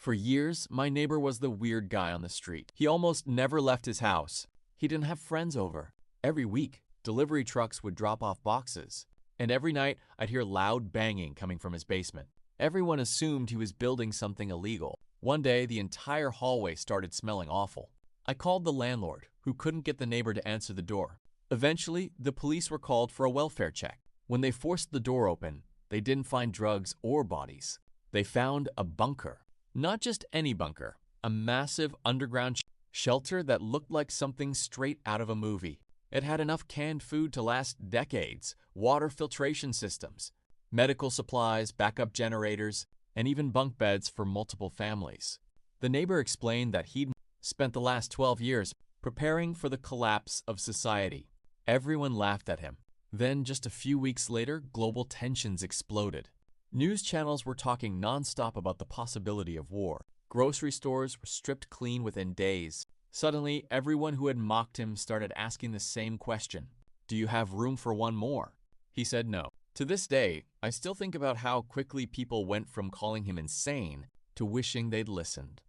For years, my neighbor was the weird guy on the street. He almost never left his house. He didn't have friends over. Every week, delivery trucks would drop off boxes. And every night, I'd hear loud banging coming from his basement. Everyone assumed he was building something illegal. One day, the entire hallway started smelling awful. I called the landlord, who couldn't get the neighbor to answer the door. Eventually, the police were called for a welfare check. When they forced the door open, they didn't find drugs or bodies. They found a bunker. Not just any bunker, a massive underground shelter that looked like something straight out of a movie. It had enough canned food to last decades, water filtration systems, medical supplies, backup generators, and even bunk beds for multiple families. The neighbor explained that he'd spent the last 12 years preparing for the collapse of society. Everyone laughed at him. Then, just a few weeks later, global tensions exploded. News channels were talking nonstop about the possibility of war. Grocery stores were stripped clean within days. Suddenly, everyone who had mocked him started asking the same question. Do you have room for one more? He said no. To this day, I still think about how quickly people went from calling him insane to wishing they'd listened.